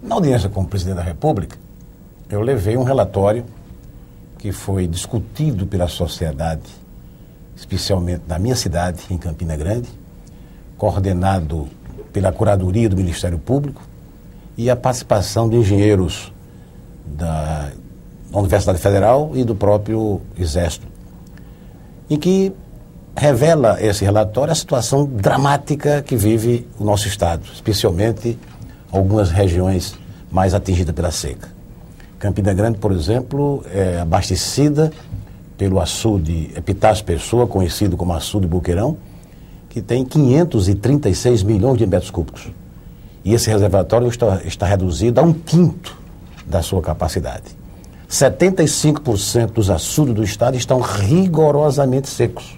Na audiência com o presidente da República, eu levei um relatório que foi discutido pela sociedade, especialmente na minha cidade, em Campina Grande, coordenado pela curadoria do Ministério Público e a participação de engenheiros da Universidade Federal e do próprio Exército, em que revela esse relatório a situação dramática que vive o nosso Estado, especialmente algumas regiões mais atingidas pela seca. Campina Grande, por exemplo, é abastecida pelo açude Epitácio Pessoa, conhecido como açude Boqueirão, que tem 536 milhões de metros cúbicos. E esse reservatório está reduzido a 1/5 da sua capacidade. 75% dos açudes do Estado estão rigorosamente secos.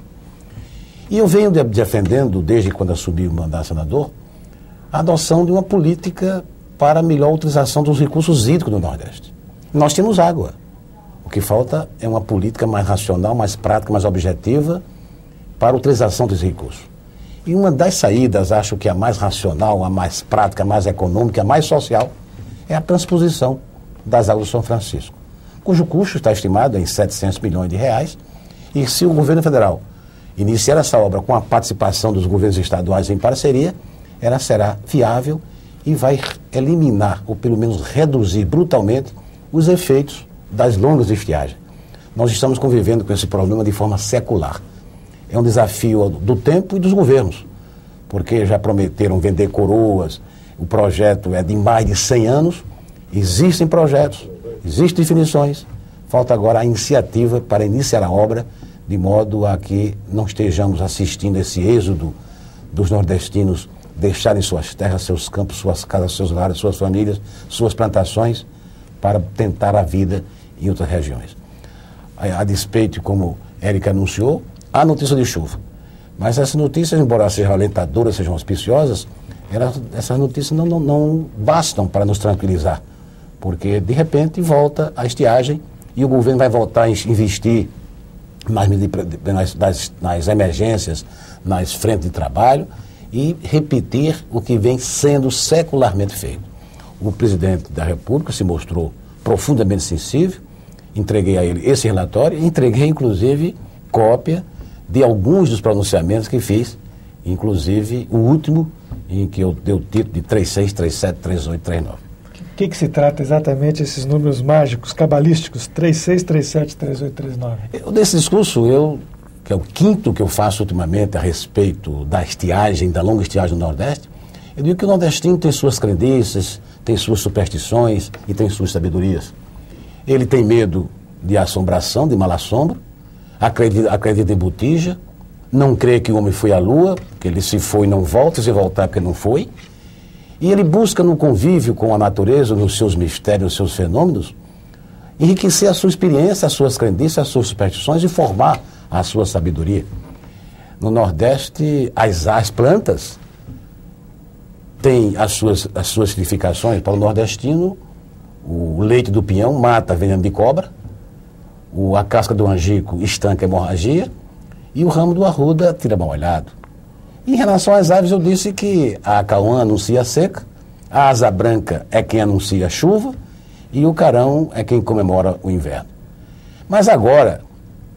E eu venho defendendo, desde quando assumi o mandato de senador, a adoção de uma política para a melhor utilização dos recursos hídricos do Nordeste. Nós temos água. O que falta é uma política mais racional, mais prática, mais objetiva para a utilização desses recursos. E uma das saídas, acho que a mais racional, a mais prática, a mais econômica, a mais social, é a transposição das águas do São Francisco, cujo custo está estimado em 700 milhões de reais, e se o governo federal iniciar essa obra com a participação dos governos estaduais em parceria, ela será viável e vai eliminar, ou pelo menos reduzir brutalmente, os efeitos das longas estiagens. Nós estamos convivendo com esse problema de forma secular. É um desafio do tempo e dos governos, porque já prometeram vender coroas, o projeto é de mais de 100 anos, existem projetos, existem definições, falta agora a iniciativa para iniciar a obra, de modo a que não estejamos assistindo esse êxodo dos nordestinos deixarem suas terras, seus campos, suas casas, seus lares, suas famílias, suas plantações, para tentar a vida em outras regiões. A despeito, como Érica anunciou, há notícia de chuva. Mas essas notícias, embora sejam alentadoras, sejam auspiciosas, essas notícias não bastam para nos tranquilizar, porque de repente volta a estiagem e o governo vai voltar a investir nas emergências, nas frentes de trabalho e repetir o que vem sendo secularmente feito. O presidente da República se mostrou profundamente sensível, entreguei a ele esse relatório e entreguei, inclusive, cópia de alguns dos pronunciamentos que fiz, inclusive o último, em que eu dei o título de 36, 37, 38, 39. O que se trata exatamente esses números mágicos, cabalísticos, 36, 37, 38, 39? Desse discurso, que é o quinto que eu faço ultimamente a respeito da estiagem, da longa estiagem do Nordeste, eu digo que o nordestino tem suas crendices, tem suas superstições e tem suas sabedorias. Ele tem medo de assombração, de mal-assombro, acredita em botija, não crê que o homem foi à lua, que ele se foi não volta, se voltar porque não foi, e ele busca no convívio com a natureza, nos seus mistérios, nos seus fenômenos, enriquecer a sua experiência, as suas crendices, as suas superstições e formar a sua sabedoria. No Nordeste, as plantas têm as suas significações. Para o nordestino, o leite do pinhão mata veneno de cobra, a casca do angico estanca a hemorragia e o ramo do arruda tira mal olhado. Em relação às aves, eu disse que a cauã anuncia a seca, a asa branca é quem anuncia a chuva e o carão é quem comemora o inverno. Mas agora,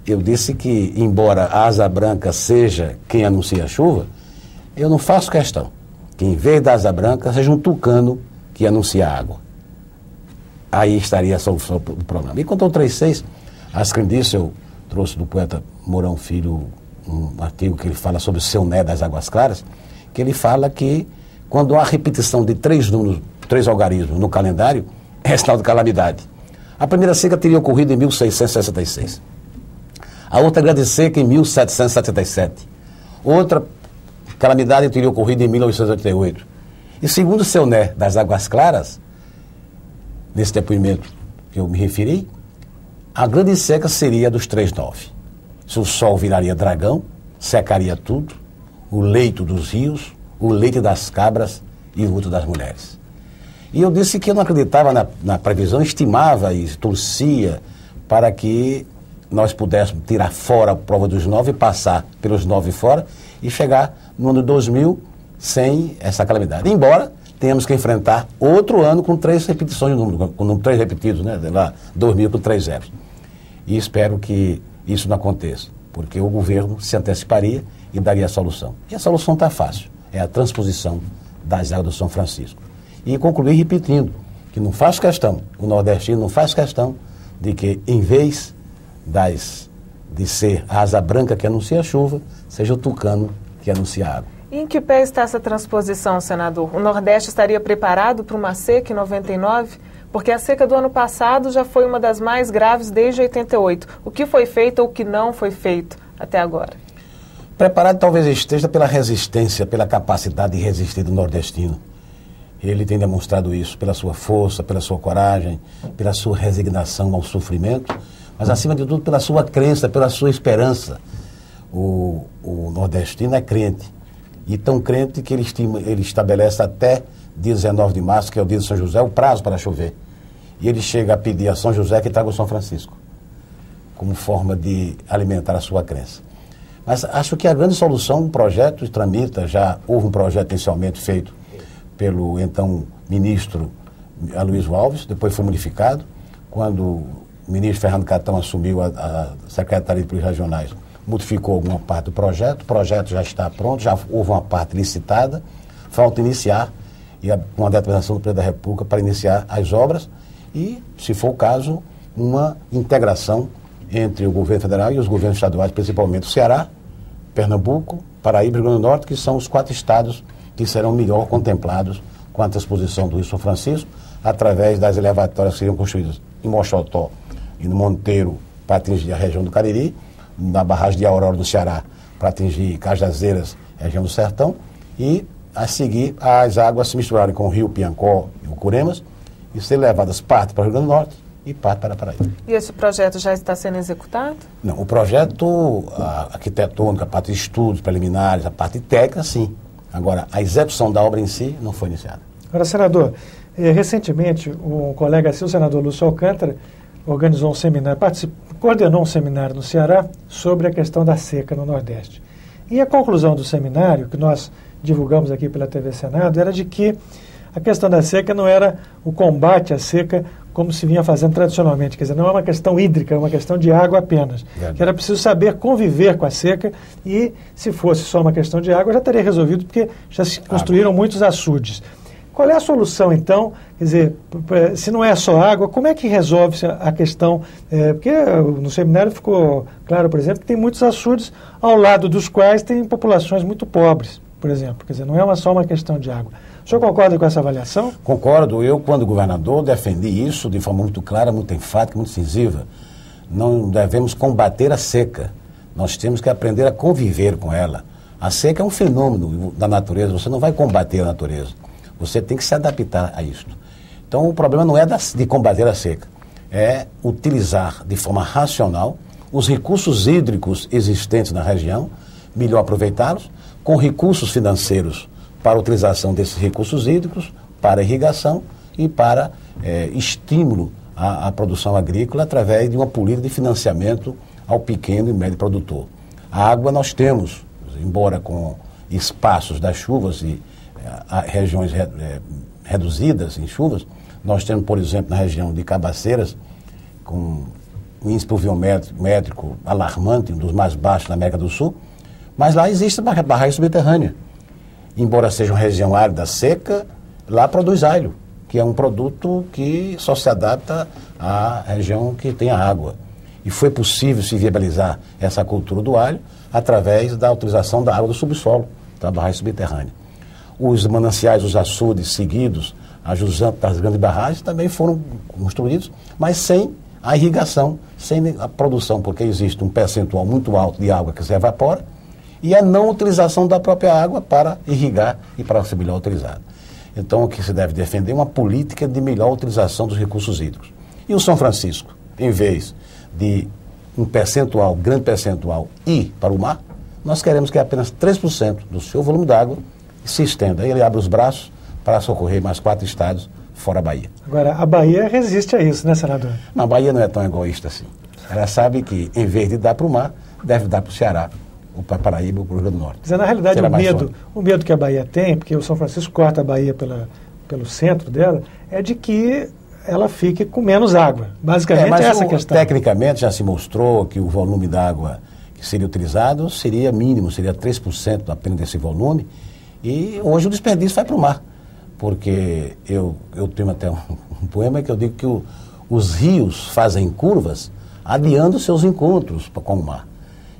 eu disse que, embora a asa branca seja quem anuncia a chuva, eu não faço questão que, em vez da asa branca, seja um tucano que anuncia a água. Aí estaria a solução do problema. E quanto ao 36, as crendices, eu trouxe do poeta Mourão Filho um artigo que ele fala sobre o seu né das águas claras, que ele fala que quando há repetição de 3 números, 3 algarismos no calendário, é sinal de calamidade. A primeira seca teria ocorrido em 1666. A outra grande seca em 1777. Outra calamidade teria ocorrido em 1888. E segundo o seu né das águas claras, nesse depoimento que eu me referi, a grande seca seria a dos 3,9. Se o sol viraria dragão, secaria tudo, o leito dos rios, o leite das cabras e o útero das mulheres. E eu disse que eu não acreditava na previsão, estimava e torcia para que nós pudéssemos tirar fora a prova dos 9, passar pelos 9 fora e chegar no ano 2000 sem essa calamidade. Embora temos que enfrentar outro ano com 3 repetições de número, com 3 repetidos, né? Lá, 2000 com 3 zeros. E espero que isso não aconteça, porque o governo se anteciparia e daria a solução. E a solução está fácil, é a transposição das águas do São Francisco. E concluir repetindo que não faz questão, o nordestino não faz questão de que, em vez de ser a asa branca que anuncia a chuva, seja o tucano que anuncia a água. E em que pé está essa transposição, senador? O Nordeste estaria preparado para uma seca em 99? Porque a seca do ano passado já foi uma das mais graves desde 88. O que foi feito ou o que não foi feito até agora? Preparado talvez esteja pela resistência, pela capacidade de resistir do nordestino. Ele tem demonstrado isso pela sua força, pela sua coragem, pela sua resignação ao sofrimento, mas acima de tudo pela sua crença, pela sua esperança. O nordestino é crente, e tão crente que ele estabelece até dia 19 de março, que é o dia de São José, o prazo para chover. E ele chega a pedir a São José que traga o São Francisco, como forma de alimentar a sua crença. Mas acho que a grande solução, um projeto tramita, já houve um projeto inicialmente feito pelo então ministro Aloysio Alves, depois foi modificado, quando o ministro Fernando Catão assumiu a Secretaria de Políticas Regionais, modificou alguma parte do projeto, o projeto já está pronto, já houve uma parte licitada, falta iniciar, com a determinação do Presidente da República para iniciar as obras e, se for o caso, uma integração entre o governo federal e os governos estaduais, principalmente o Ceará, Pernambuco, Paraíba e Rio Grande do Norte, que são os 4 estados que serão melhor contemplados com a transposição do Rio São Francisco, através das elevatórias que seriam construídas em Mochotó e no Monteiro para atingir a região do Cariri, na barragem de Aurora do Ceará para atingir Cajazeiras, região do Sertão, e a seguir as águas se misturarem com o rio Piancó e o Curemas e serem levadas parte para o Rio Grande do Norte e parte para a Paraíba. E esse projeto já está sendo executado? Não, o projeto arquitetônico, a parte de estudos preliminares, a parte técnica, sim. Agora, a execução da obra em si não foi iniciada. Agora, senador, recentemente um colega seu, o senador Lúcio Alcântara, organizou um seminário, coordenou um seminário no Ceará sobre a questão da seca no Nordeste. E a conclusão do seminário, que nós divulgamos aqui pela TV Senado, era de que a questão da seca não era o combate à seca como se vinha fazendo tradicionalmente, quer dizer, não é uma questão hídrica, é uma questão de água apenas. Que era preciso saber conviver com a seca e, se fosse só uma questão de água, já teria resolvido, porque já se construíram muitos açudes. Qual é a solução, então? Quer dizer, se não é só água, como é que resolve-se a questão? Porque no seminário ficou claro, por exemplo, que tem muitos açudes ao lado dos quais tem populações muito pobres, por exemplo. Quer dizer, não é só uma questão de água. O senhor concorda com essa avaliação? Concordo. Eu, quando governador, defendi isso de forma muito clara, muito enfática, muito incisiva. Não devemos combater a seca. Nós temos que aprender a conviver com ela. A seca é um fenômeno da natureza. Você não vai combater a natureza. Você tem que se adaptar a isso. Então, o problema não é de combater a seca. É utilizar de forma racional os recursos hídricos existentes na região, melhor aproveitá-los, com recursos financeiros para a utilização desses recursos hídricos, para irrigação e para estímulo à produção agrícola através de uma política de financiamento ao pequeno e médio produtor. A água nós temos, embora com espaços das chuvas e regiões reduzidas em chuvas, nós temos, por exemplo, na região de Cabaceiras, com um índice pluviométrico alarmante, um dos mais baixos da América do Sul, mas lá existe barragem subterrânea. Embora seja uma região árida seca, lá produz alho, que é um produto que só se adapta à região que tem a água. E foi possível se viabilizar essa cultura do alho através da utilização da água do subsolo, da barragem subterrânea. Os mananciais, os açudes seguidos a jusante das grandes barragens também foram construídos, mas sem a irrigação, sem a produção, porque existe um percentual muito alto de água que se evapora e a não utilização da própria água para irrigar e para ser melhor utilizada. Então, o que se deve defender é uma política de melhor utilização dos recursos hídricos. E o São Francisco, em vez de um percentual, grande percentual, ir para o mar, nós queremos que apenas 3% do seu volume d'água se estenda. Ele abre os braços para socorrer mais 4 estados fora a Bahia. Agora, a Bahia resiste a isso, né, senador? Não, a Bahia não é tão egoísta assim. Ela sabe que, em vez de dar para o mar, deve dar para o Ceará, ou para a Paraíba, ou para o Rio Grande do Norte. Quer dizer, na realidade, o medo que a Bahia tem, porque o São Francisco corta a Bahia pelo centro dela, é de que ela fique com menos água. Basicamente mas essa a questão. Tecnicamente já se mostrou que o volume d'água que seria utilizado seria mínimo, seria 3% apenas desse volume, e hoje o desperdício vai para o mar. Porque eu tenho até um poema que eu digo que os rios fazem curvas adiando seus encontros com o mar.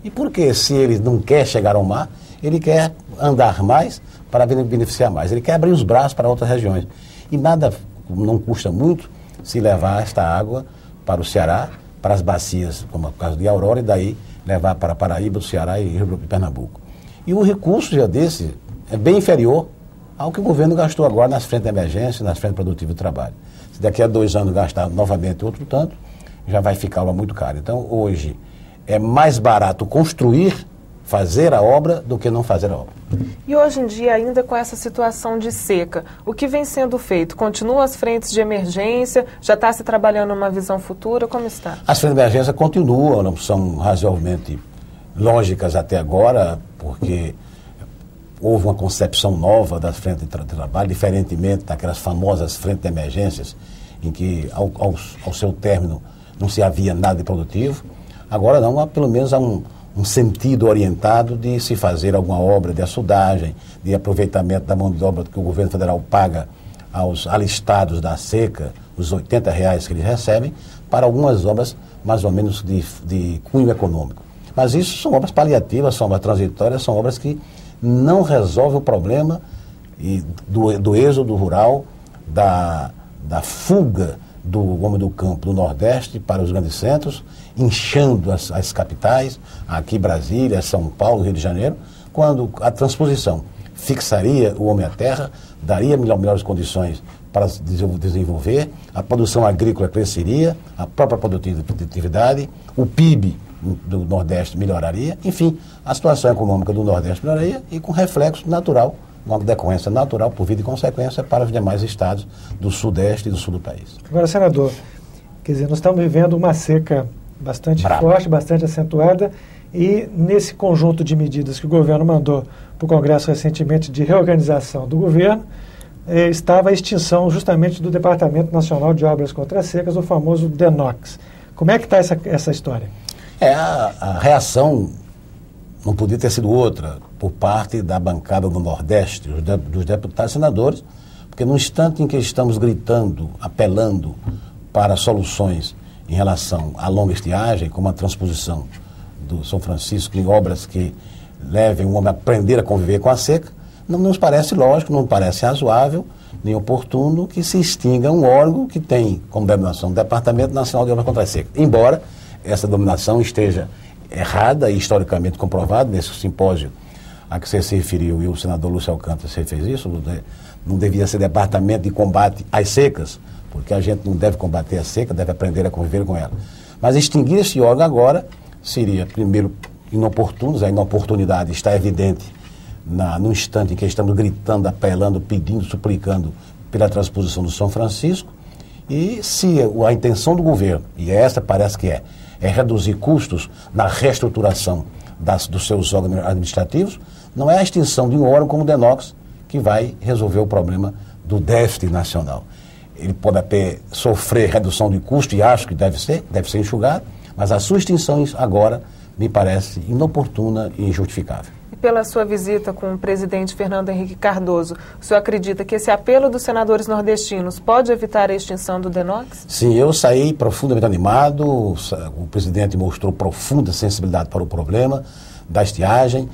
E porque se ele não quer chegar ao mar, ele quer andar mais para beneficiar mais. Ele quer abrir os braços para outras regiões. E nada, não custa muito se levar esta água para o Ceará, para as bacias, como é o caso de Aurora, e daí levar para Paraíba, o Ceará e Rio de Pernambuco. E o recurso já desse é bem inferior ao que o governo gastou agora nas frentes de emergência, nas frentes produtivas do trabalho. Se daqui a 2 anos gastar novamente outro tanto, já vai ficar muito caro. Então, hoje, é mais barato construir, fazer a obra, do que não fazer a obra. E hoje em dia, ainda com essa situação de seca, o que vem sendo feito? Continuam as frentes de emergência? Já está se trabalhando uma visão futura? Como está? As frentes de emergência continuam, não são razoavelmente lógicas até agora, porque houve uma concepção nova das frentes de trabalho, diferentemente daquelas famosas frentes de emergências, em que ao seu término não se havia nada de produtivo. Agora não, pelo menos há um sentido orientado de se fazer alguma obra de açudagem, de aproveitamento da mão de obra que o governo federal paga aos alistados da seca, os R$80 que eles recebem, para algumas obras mais ou menos de cunho econômico. Mas isso são obras paliativas, são obras transitórias, são obras que não resolvem o problema do êxodo rural, da fuga do homem do campo do Nordeste para os grandes centros, inchando as capitais, aqui Brasília, São Paulo, Rio de Janeiro, quando a transposição fixaria o homem à terra, daria melhores condições para desenvolver, a produção agrícola cresceria, a própria produtividade, o PIB do Nordeste melhoraria, enfim, a situação econômica do Nordeste melhoraria e com reflexo natural, uma decorrência natural por vida e consequência para os demais estados do Sudeste e do Sul do país. Agora, senador, quer dizer, nós estamos vivendo uma seca bastante forte, bastante acentuada, e nesse conjunto de medidas que o governo mandou para o Congresso recentemente de reorganização do governo, estava a extinção justamente do Departamento Nacional de Obras contra as Secas, o famoso DENOX. Como é que está essa história? A reação não podia ter sido outra por parte da bancada do Nordeste, dos deputados e senadores, porque no instante em que estamos gritando, apelando para soluções em relação à longa estiagem, como a transposição do São Francisco em obras que levem o homem a aprender a conviver com a seca, não nos parece lógico, não parece razoável, nem oportuno que se extinga um órgão que tem como denominação o Departamento Nacional de Obras contra a Seca. Embora essa denominação esteja errada e historicamente comprovada nesse simpósio a que você se referiu, e o senador Lúcio Alcântara fez isso, não devia ser Departamento de Combate às Secas, porque a gente não deve combater a seca, deve aprender a conviver com ela. Mas extinguir esse órgão agora seria, primeiro, inoportuno, a inoportunidade está evidente no instante em que estamos gritando, apelando, pedindo, suplicando pela transposição do São Francisco, e se a intenção do governo, e essa parece que é reduzir custos na reestruturação dos seus órgãos administrativos, não é a extinção de um órgão como o DENOX que vai resolver o problema do déficit nacional. Ele pode até sofrer redução de custo, e acho que deve ser enxugado, mas a sua extinção agora me parece inoportuna e injustificável. E pela sua visita com o presidente Fernando Henrique Cardoso, o senhor acredita que esse apelo dos senadores nordestinos pode evitar a extinção do DENOX? Sim, eu saí profundamente animado, o presidente mostrou profunda sensibilidade para o problema da estiagem,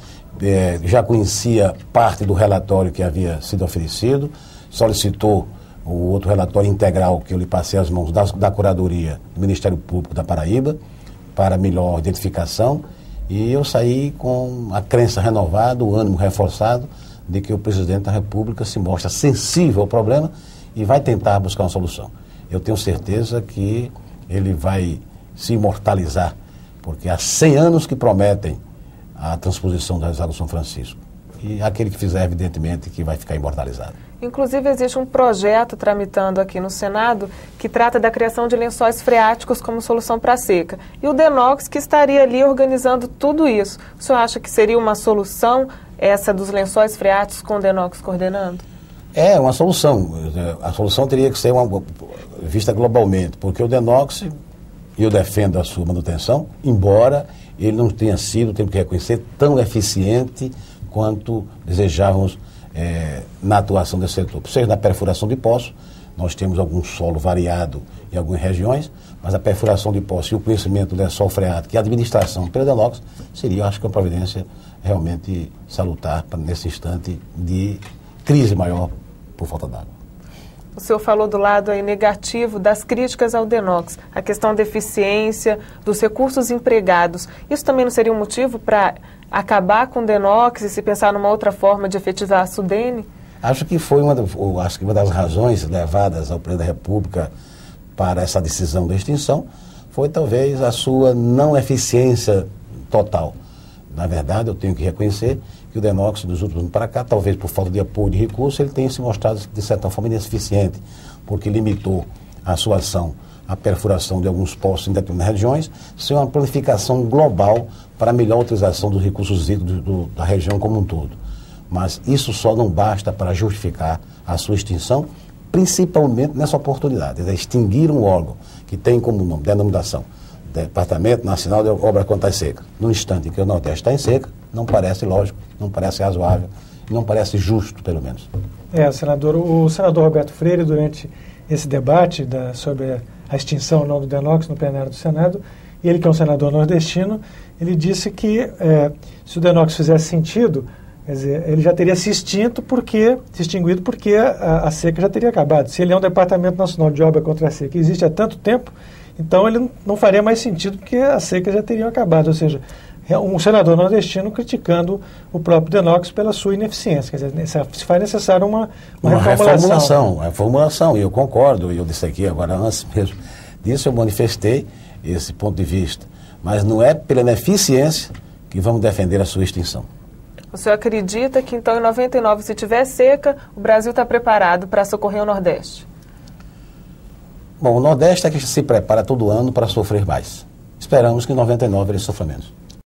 já conhecia parte do relatório que havia sido oferecido, solicitou o outro relatório integral que eu lhe passei às mãos da Curadoria do Ministério Público da Paraíba, para melhor identificação, e eu saí com a crença renovada, o ânimo reforçado de que o presidente da República se mostra sensível ao problema e vai tentar buscar uma solução. Eu tenho certeza que ele vai se imortalizar, porque há 100 anos que prometem a transposição das águas do São Francisco. E aquele que fizer, evidentemente, que vai ficar imortalizado. Inclusive, existe um projeto tramitando aqui no Senado que trata da criação de lençóis freáticos como solução para a seca. E o DENOX que estaria ali organizando tudo isso. O senhor acha que seria uma solução essa dos lençóis freáticos com o DENOX coordenando? É uma solução. A solução teria que ser vista globalmente, porque o Denox, eu defendo a sua manutenção, embora ele não tenha sido, temos que reconhecer, tão eficiente quanto desejávamos na atuação desse setor. Seja na perfuração de poços, nós temos algum solo variado em algumas regiões, mas a perfuração de poços e o conhecimento do lençol freático e a administração pelo Denox seria, acho que, uma providência realmente salutar nesse instante de crise maior por falta d'água. O senhor falou do lado aí negativo das críticas ao Denox, a questão da eficiência, dos recursos empregados. Isso também não seria um motivo para acabar com o Denox e se pensar numa outra forma de efetivar a SUDENE? Acho que foi uma das razões levadas ao Presidente da República para essa decisão da extinção foi talvez a sua não eficiência total. Na verdade, eu tenho que reconhecer que o Denox, dos últimos anos para cá, talvez por falta de apoio de recursos, ele tenha se mostrado, de certa forma, ineficiente, porque limitou a sua ação à perfuração de alguns poços em determinadas regiões, sem uma planificação global para a melhor utilização dos recursos hídricos da região como um todo. Mas isso só não basta para justificar a sua extinção, principalmente nessa oportunidade, de extinguir um órgão que tem como nome, denominação, Departamento Nacional de Obras Contábeis Secas. No instante em que o Nordeste está em seca, não parece lógico, não parece razoável, não parece justo, pelo menos. Senador, o senador Roberto Freire, durante esse debate sobre a extinção ou não do Denox no plenário do Senado, ele que é um senador nordestino, ele disse que se o Denox fizesse sentido, quer dizer, ele já teria se extinguido porque a seca já teria acabado. Se ele é um Departamento Nacional de Obra contra a Seca que existe há tanto tempo, então ele não faria mais sentido porque a seca já teria acabado. Ou seja, um senador nordestino criticando o próprio Denox pela sua ineficiência. Quer dizer, se faz necessário uma reformulação. E eu concordo, eu disse aqui agora antes mesmo disso, eu manifestei esse ponto de vista. Mas não é pela ineficiência que vamos defender a sua extinção. O senhor acredita que, então, em 99, se tiver seca, o Brasil está preparado para socorrer o Nordeste? Bom, o Nordeste é que se prepara todo ano para sofrer mais. Esperamos que em 99 ele sofra menos.